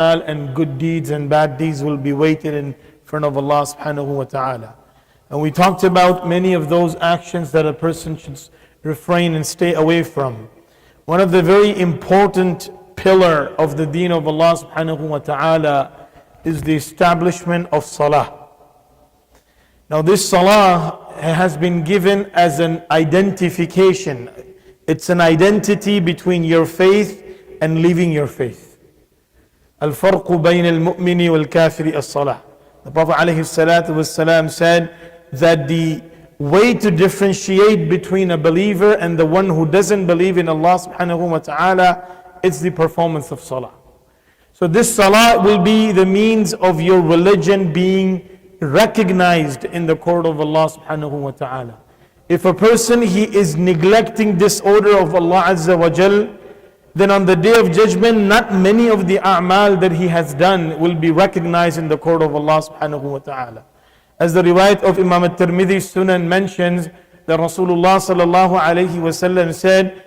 and good deeds and bad deeds will be weighted in front of Allah subhanahu wa ta'ala. And we talked about many of those actions that a person should refrain and stay away from. One of the very important pillar of the deen of Allah subhanahu wa ta'ala is the establishment of salah. Now this salah has been given as an identification. It's an identity between your faith and leaving your faith. الفرق بين المؤمن والكافر الصلاة. The Prophet ﷺ said that the way to differentiate between a believer and the one who doesn't believe in Allah subhanahu wa ta'ala is the performance of salah. So this salah will be the means of your religion being recognized in the court of Allah subhanahu wa ta'ala. If a person he is neglecting this order of Allah Azza wa Jal, then on the day of judgment not many of the a'mal that he has done will be recognized in the court of Allah subhanahu wa ta'ala. As the riwayat of Imam At-Tirmidhi Sunan mentions, that Rasulullah sallallahu alayhi wa sallam said,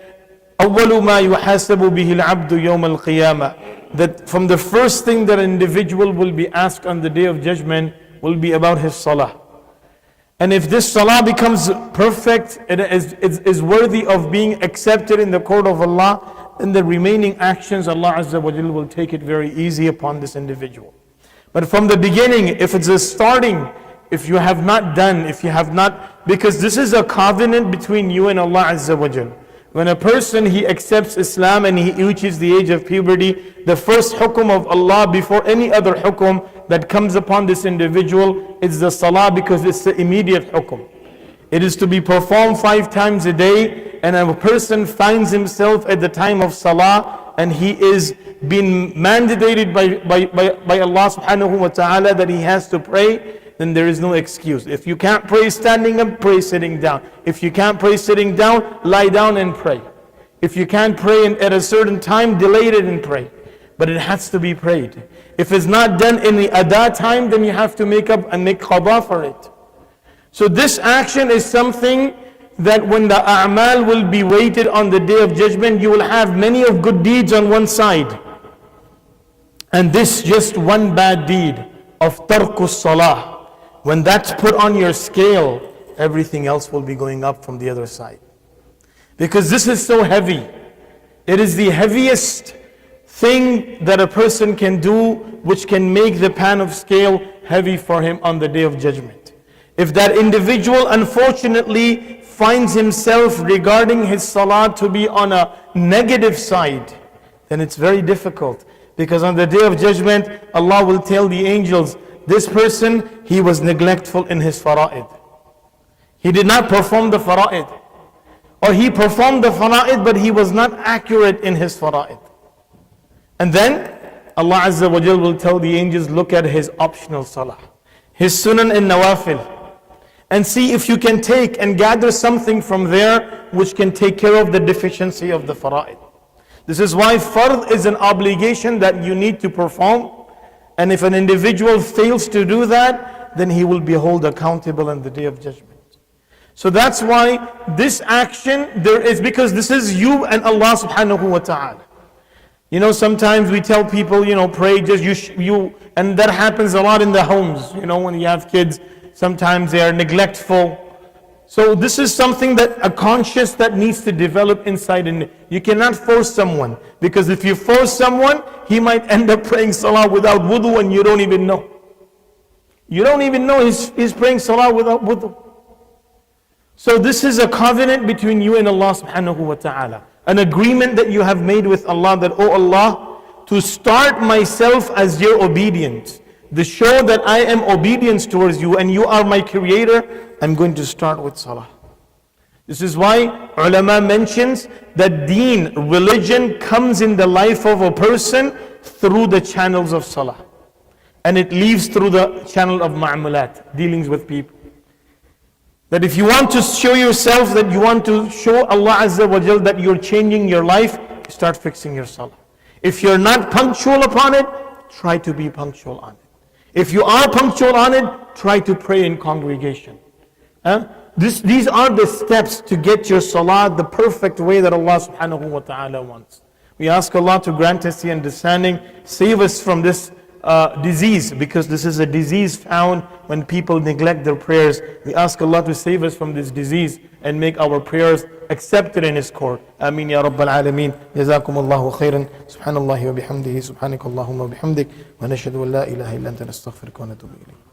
أول ما يحاسب به العبد يوم القيامة, that from the first thing that an individual will be asked on the day of judgment will be about his salah. And if this salah becomes perfect, it is worthy of being accepted in the court of Allah, then the remaining actions Allah Azza wa Jalla will take it very easy upon this individual. But from the beginning, if it's a starting, if you have not, because this is a covenant between you and Allah Azza wa Jalla. When a person he accepts Islam and he reaches the age of puberty, the first hukum of Allah before any other hukum that comes upon this individual is the salah, because it's the immediate hukum. It is to be performed 5 times a day, and a person finds himself at the time of salah and he is being mandated by Allah subhanahu wa ta'ala that he has to pray, then there is no excuse. If you can't pray standing up, pray sitting down. If you can't pray sitting down, lie down and pray. If you can't pray at a certain time, delay it and pray. But it has to be prayed. If it's not done in the ada time, then you have to make up and make qada for it. So this action is something that when the a'mal will be weighted on the day of judgment, you will have many of good deeds on one side. And this just one bad deed of tarkus salah. When that's put on your scale, everything else will be going up from the other side. Because this is so heavy. It is the heaviest thing that a person can do, which can make the pan of scale heavy for him on the day of judgment. If that individual unfortunately finds himself regarding his salah to be on a negative side, then it's very difficult. Because on the day of judgment, Allah will tell the angels, this person, he was neglectful in his fara'id. He did not perform the fara'id. Or he performed the fara'id, but he was not accurate in his fara'id. And then Allah Azza wa Jal will tell the angels, look at his optional salah, his sunan and nawafil, and see if you can take and gather something from there which can take care of the deficiency of the fara'id. This is why fard is an obligation that you need to perform. And if an individual fails to do that, then he will be held accountable on the day of judgment. So that's why this action, there is, because this is you and Allah subhanahu wa ta'ala. You know, sometimes we tell people, pray, just you, and that happens a lot in the homes. When you have kids, sometimes they are neglectful. So this is something that a conscience that needs to develop inside, and you cannot force someone, because if you force someone, he might end up praying salah without wudu and you don't even know. You don't even know he's praying salah without wudu. So this is a covenant between you and Allah subhanahu wa ta'ala. An agreement that you have made with Allah that, oh Allah, to start myself as your obedience, to show that I am obedience towards you and you are my creator, I'm going to start with salah. This is why ulama mentions that deen, religion, comes in the life of a person through the channels of salah. And it leaves through the channel of ma'amulat, dealings with people. That if you want to show yourself, that you want to show Allah Azza wa Jal that you're changing your life, start fixing your salah. If you're not punctual upon it, try to be punctual on it. If you are punctual on it, try to pray in congregation. These are the steps to get your salah the perfect way that Allah subhanahu wa ta'ala wants. We ask Allah to grant us the understanding, save us from this disease, because this is a disease found when people neglect their prayers. We ask Allah to save us from this disease and make our prayers accepted in His court. Ameen ya Rabbal Alameen. Jazakum Allahu khairan. Subhanallah wa bihamdihi. Subhanakallahumma wa bihamdik. Wa nashhadu an la ilaha illa anta nastaghfiruka wa natubu ilayk.